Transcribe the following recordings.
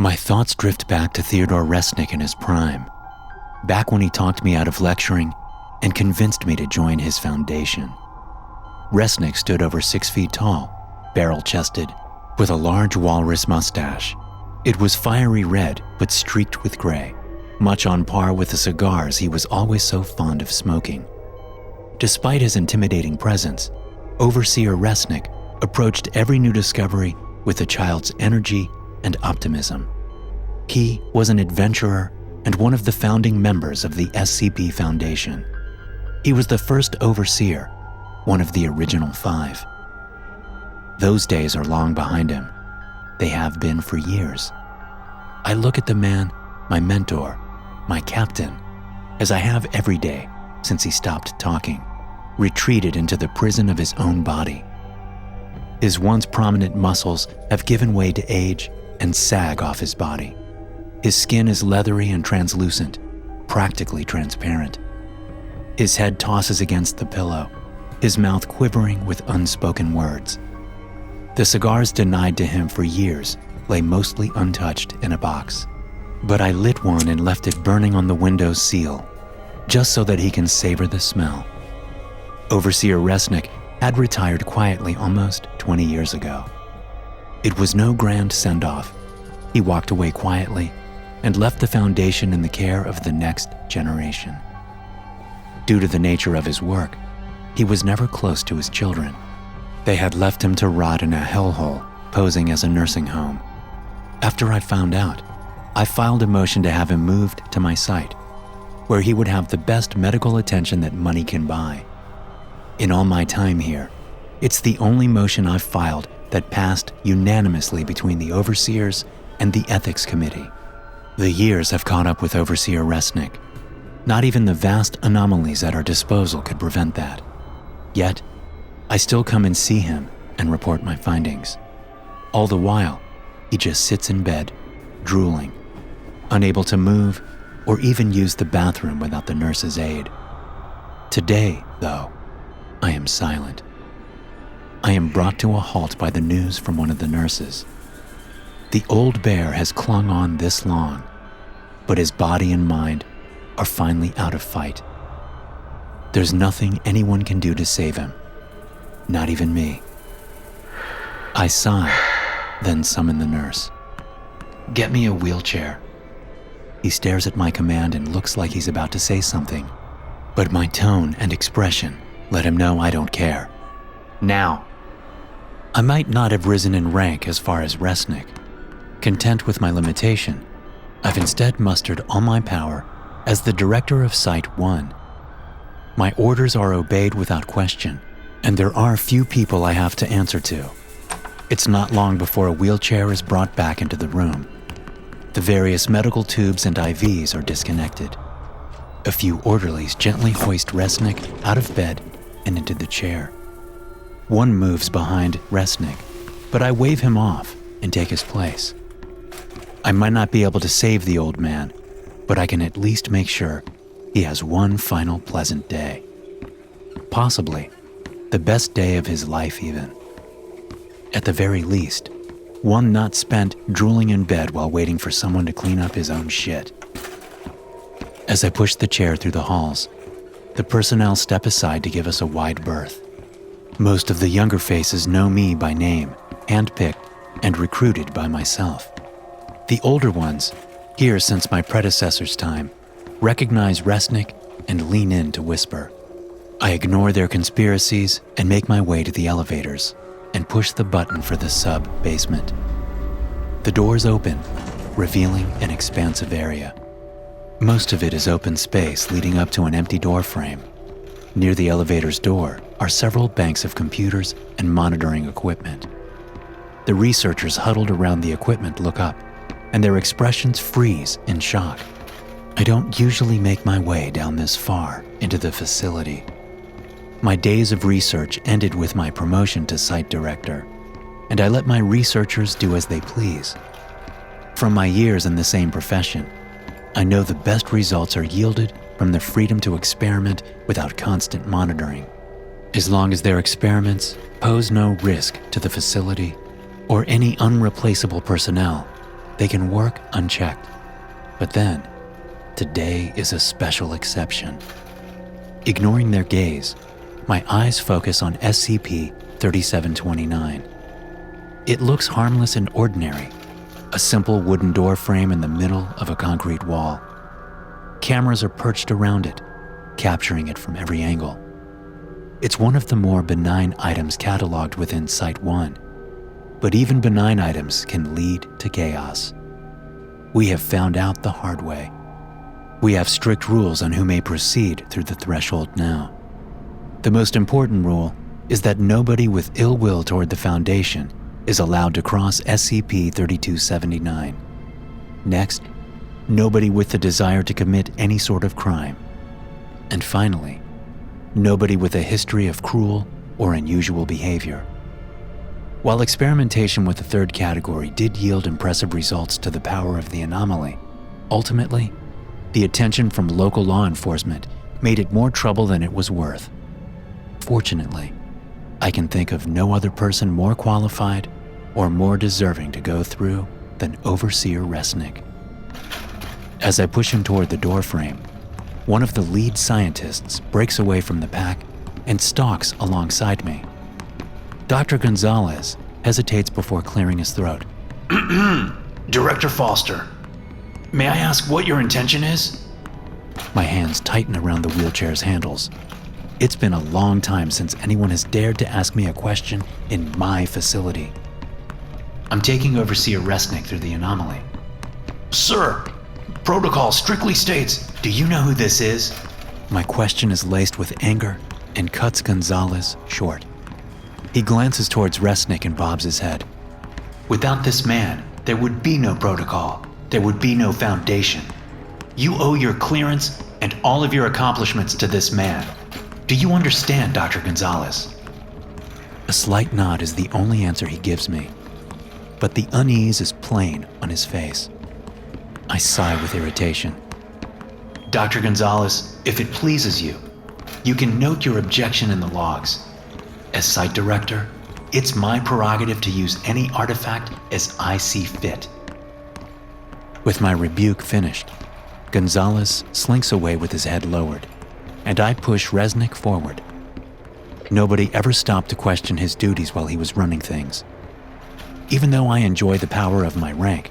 My thoughts drift back to Theodore Resnick in his prime, back when he talked me out of lecturing and convinced me to join his foundation. Resnick stood over 6 feet tall, barrel-chested, with a large walrus mustache. It was fiery red but streaked with gray, much on par with the cigars he was always so fond of smoking. Despite his intimidating presence, Overseer Resnick approached every new discovery with a child's energy and optimism. He was an adventurer and one of the founding members of the SCP Foundation. He was the first overseer, one of the original 5. Those days are long behind him. They have been for years. I look at the man, my mentor, my captain, as I have every day since he stopped talking, retreated into the prison of his own body. His once prominent muscles have given way to age and sag off his body. His skin is leathery and translucent, practically transparent. His head tosses against the pillow, his mouth quivering with unspoken words. The cigars denied to him for years lay mostly untouched in a box, but I lit one and left it burning on the window's seal, just so that he can savor the smell. Overseer Resnick had retired quietly almost 20 years ago. It was no grand send-off. He walked away quietly and left the Foundation in the care of the next generation. Due to the nature of his work, he was never close to his children. They had left him to rot in a hellhole, posing as a nursing home. After I found out, I filed a motion to have him moved to my site, where he would have the best medical attention that money can buy. In all my time here, it's the only motion I've filed that passed unanimously between the overseers and the ethics committee. The years have caught up with Overseer Resnick. Not even the vast anomalies at our disposal could prevent that. Yet, I still come and see him and report my findings. All the while, he just sits in bed, drooling, unable to move or even use the bathroom without the nurse's aid. Today, though, I am silent. I am brought to a halt by the news from one of the nurses. The old bear has clung on this long, but his body and mind are finally out of fight. There's nothing anyone can do to save him, not even me. I sigh, then summon the nurse. "Get me a wheelchair." He stares at my command and looks like he's about to say something, but my tone and expression let him know I don't care. Now. I might not have risen in rank as far as Resnick. Content with my limitation, I've instead mustered all my power as the director of Site 1. My orders are obeyed without question, and there are few people I have to answer to. It's not long before a wheelchair is brought back into the room. The various medical tubes and IVs are disconnected. A few orderlies gently hoist Resnick out of bed and into the chair. One moves behind Resnick, but I wave him off and take his place. I might not be able to save the old man, but I can at least make sure he has one final pleasant day. Possibly the best day of his life even. At the very least, one not spent drooling in bed while waiting for someone to clean up his own shit. As I push the chair through the halls, the personnel step aside to give us a wide berth. Most of the younger faces know me by name, handpicked and recruited by myself. The older ones, here since my predecessor's time, recognize Resnick and lean in to whisper. I ignore their conspiracies and make my way to the elevators and push the button for the sub-basement. The doors open, revealing an expansive area. Most of it is open space leading up to an empty door frame. Near the elevator's door are several banks of computers and monitoring equipment. The researchers huddled around the equipment look up, and their expressions freeze in shock. I don't usually make my way down this far into the facility. My days of research ended with my promotion to site director, and I let my researchers do as they please. From my years in the same profession, I know the best results are yielded from the freedom to experiment without constant monitoring. As long as their experiments pose no risk to the facility or any unreplaceable personnel, They can work unchecked. But then, today is a special exception. Ignoring their gaze, my eyes focus on SCP-3729. It looks harmless and ordinary, a simple wooden door frame in the middle of a concrete wall. Cameras are perched around it, capturing it from every angle. It's one of the more benign items cataloged within Site-1, but even benign items can lead to chaos. We have found out the hard way. We have strict rules on who may proceed through the threshold now. The most important rule is that nobody with ill will toward the Foundation is allowed to cross SCP-3279. Next, nobody with the desire to commit any sort of crime. And finally, nobody with a history of cruel or unusual behavior. While experimentation with the third category did yield impressive results to the power of the anomaly, ultimately, the attention from local law enforcement made it more trouble than it was worth. Fortunately, I can think of no other person more qualified or more deserving to go through than Overseer Resnick. As I push him toward the doorframe, one of the lead scientists breaks away from the pack and stalks alongside me. Dr. Gonzalez hesitates before clearing his throat. Director Foster, may I ask what your intention is? My hands tighten around the wheelchair's handles. It's been a long time since anyone has dared to ask me a question in my facility. I'm taking Overseer Resnick through the anomaly. Sir, protocol strictly states, do you know who this is? My question is laced with anger and cuts Gonzalez short. He glances towards Resnick and bobs his head. Without this man, there would be no protocol. There would be no Foundation. You owe your clearance and all of your accomplishments to this man. Do you understand, Dr. Gonzalez? A slight nod is the only answer he gives me, but the unease is plain on his face. I sigh with irritation. Dr. Gonzalez, if it pleases you, you can note your objection in the logs. As site director, it's my prerogative to use any artifact as I see fit. With my rebuke finished, Gonzalez slinks away with his head lowered, and I push Resnick forward. Nobody ever stopped to question his duties while he was running things. Even though I enjoy the power of my rank,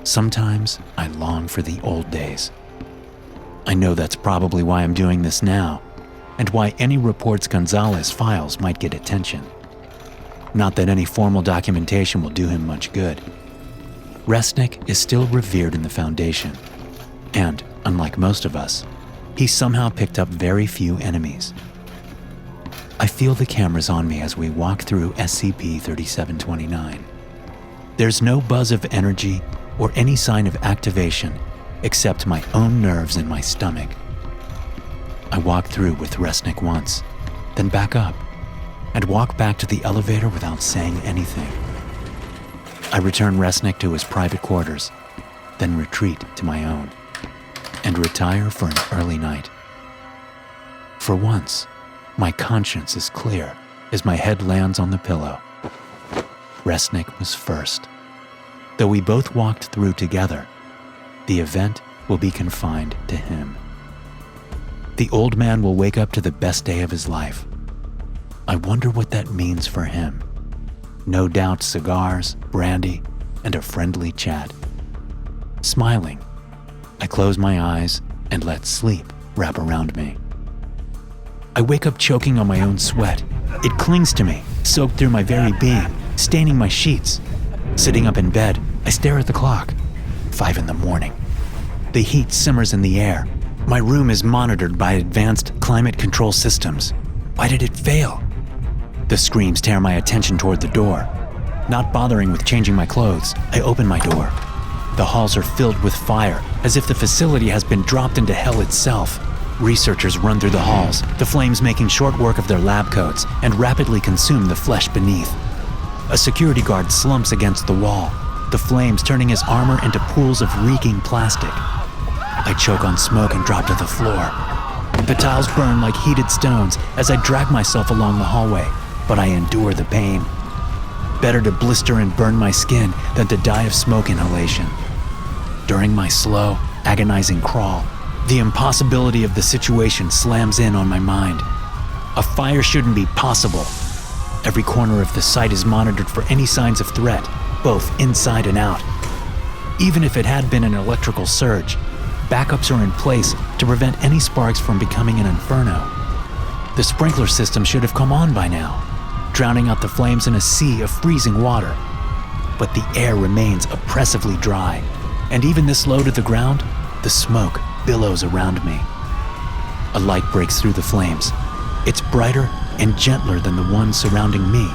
sometimes I long for the old days. I know that's probably why I'm doing this now, and why any reports Gonzalez files might get attention. Not that any formal documentation will do him much good. Resnick is still revered in the Foundation, and, unlike most of us, he somehow picked up very few enemies. I feel the cameras on me as we walk through SCP-3729. There's no buzz of energy or any sign of activation except my own nerves in my stomach. I walk through with Resnick once, then back up, and walk back to the elevator without saying anything. I return Resnick to his private quarters, then retreat to my own, and retire for an early night. For once, my conscience is clear as my head lands on the pillow. Resnick was first. Though we both walked through together, the event will be confined to him. The old man will wake up to the best day of his life. I wonder what that means for him. No doubt cigars, brandy, and a friendly chat. Smiling, I close my eyes and let sleep wrap around me. I wake up choking on my own sweat. It clings to me, soaked through my very being, staining my sheets. Sitting up in bed, I stare at the clock. 5 a.m. The heat simmers in the air. My room is monitored by advanced climate control systems. Why did it fail? The screams tear my attention toward the door. Not bothering with changing my clothes, I open my door. The halls are filled with fire, as if the facility has been dropped into hell itself. Researchers run through the halls, the flames making short work of their lab coats and rapidly consume the flesh beneath. A security guard slumps against the wall, the flames turning his armor into pools of reeking plastic. I choke on smoke and drop to the floor. The tiles burn like heated stones as I drag myself along the hallway, but I endure the pain. Better to blister and burn my skin than to die of smoke inhalation. During my slow, agonizing crawl, the impossibility of the situation slams in on my mind. A fire shouldn't be possible. Every corner of the site is monitored for any signs of threat, both inside and out. Even if it had been an electrical surge, backups are in place to prevent any sparks from becoming an inferno. The sprinkler system should have come on by now, drowning out the flames in a sea of freezing water. But the air remains oppressively dry, and even this low to the ground, the smoke billows around me. A light breaks through the flames. It's brighter and gentler than the one surrounding me.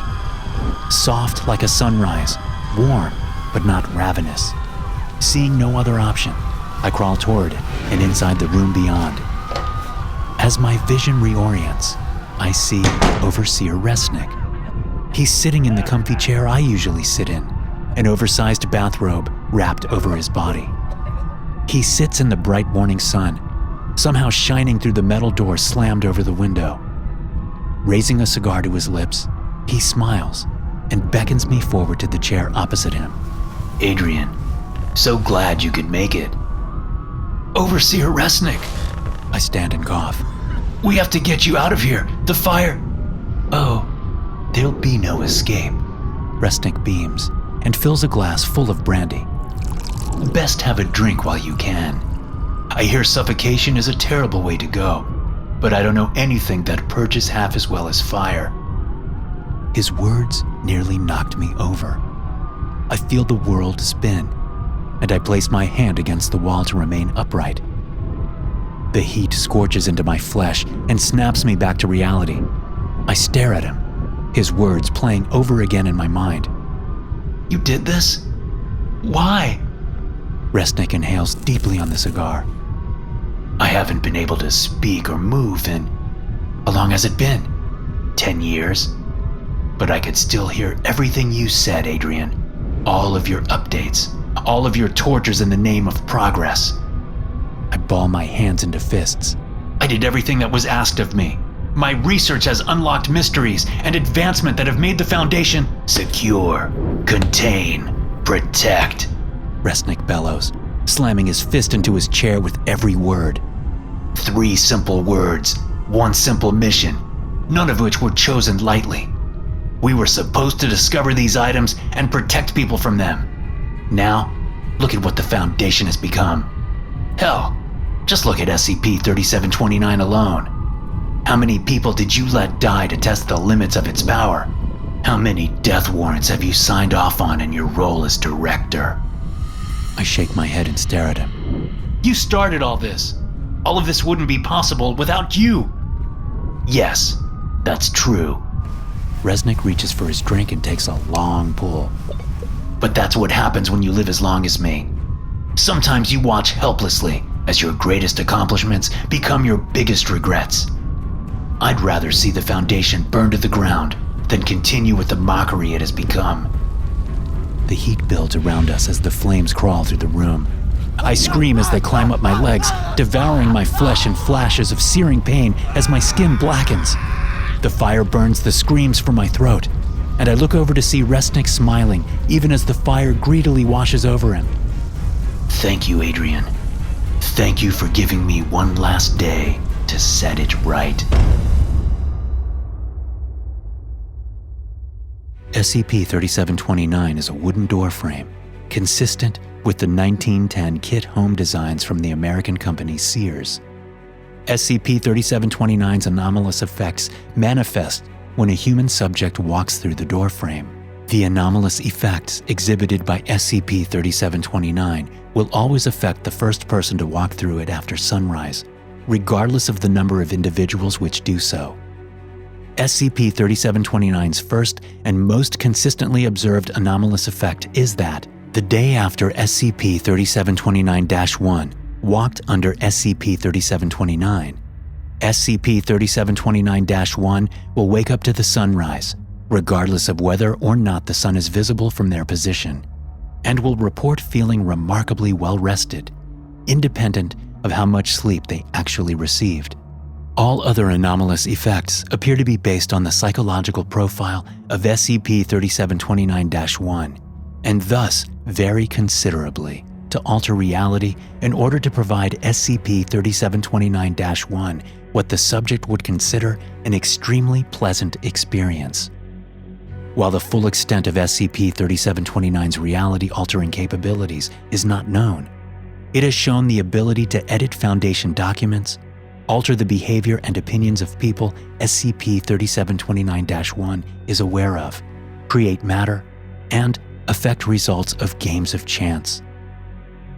Soft like a sunrise, warm but not ravenous. Seeing no other option, I crawl toward it and inside the room beyond. As my vision reorients, I see Overseer Resnick. He's sitting in the comfy chair I usually sit in, an oversized bathrobe wrapped over his body. He sits in the bright morning sun, somehow shining through the metal door slammed over the window. Raising a cigar to his lips, he smiles and beckons me forward to the chair opposite him. Adrian, so glad you could make it. Overseer Resnick, I stand and cough. We have to get you out of here. The fire. Oh, there'll be no escape. Resnick beams and fills a glass full of brandy. Best have a drink while you can. I hear suffocation is a terrible way to go, but I don't know anything that purges half as well as fire. His words nearly knocked me over. I feel the world spin, and I place my hand against the wall to remain upright. The heat scorches into my flesh and snaps me back to reality. I stare at him, his words playing over again in my mind. You did this? Why? Resnick inhales deeply on the cigar. I haven't been able to speak or move in, how long has it been? 10 years? But I could still hear everything you said, Adrian. All of your updates, all of your tortures in the name of progress. I ball my hands into fists. I did everything that was asked of me. My research has unlocked mysteries and advancement that have made the Foundation secure, contain, protect. Resnick bellows, slamming his fist into his chair with every word. 3 simple words, 1 simple mission, none of which were chosen lightly. We were supposed to discover these items and protect people from them. Now, look at what the Foundation has become. Hell, just look at SCP-3729 alone. How many people did you let die to test the limits of its power? How many death warrants have you signed off on in your role as director? I shake my head and stare at him. You started all this. All of this wouldn't be possible without you. Yes, that's true. Resnick reaches for his drink and takes a long pull. But that's what happens when you live as long as me. Sometimes you watch helplessly as your greatest accomplishments become your biggest regrets. I'd rather see the Foundation burn to the ground than continue with the mockery it has become. The heat builds around us as the flames crawl through the room. I scream as they climb up my legs, devouring my flesh in flashes of searing pain as my skin blackens. The fire burns the screams from my throat, and I look over to see Resnick smiling even as the fire greedily washes over him. Thank you, Adrian. Thank you for giving me one last day to set it right. SCP-3729 is a wooden door frame, consistent with the 1910 kit home designs from the American company Sears. SCP-3729's anomalous effects manifest when a human subject walks through the door frame. The anomalous effects exhibited by SCP-3729 will always affect the first person to walk through it after sunrise, regardless of the number of individuals which do so. SCP-3729's first and most consistently observed anomalous effect is that, the day after SCP-3729-1 walked under SCP-3729, SCP-3729-1 will wake up to the sunrise, regardless of whether or not the sun is visible from their position, and will report feeling remarkably well rested, independent of how much sleep they actually received. All other anomalous effects appear to be based on the psychological profile of SCP-3729-1 and thus vary considerably to alter reality in order to provide SCP-3729-1 what the subject would consider an extremely pleasant experience. While the full extent of SCP-3729's reality-altering capabilities is not known, it has shown the ability to edit Foundation documents, alter the behavior and opinions of people SCP-3729-1 is aware of, create matter, and affect results of games of chance.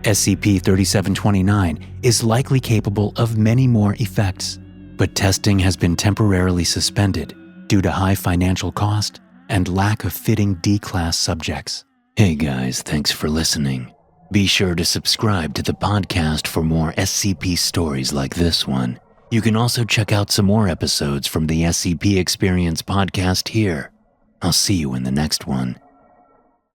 SCP-3729 is likely capable of many more effects, but testing has been temporarily suspended due to high financial cost and lack of fitting D-Class subjects. Hey guys, thanks for listening. Be sure to subscribe to the podcast for more SCP stories like this one. You can also check out some more episodes from the SCP Experience podcast here. I'll see you in the next one.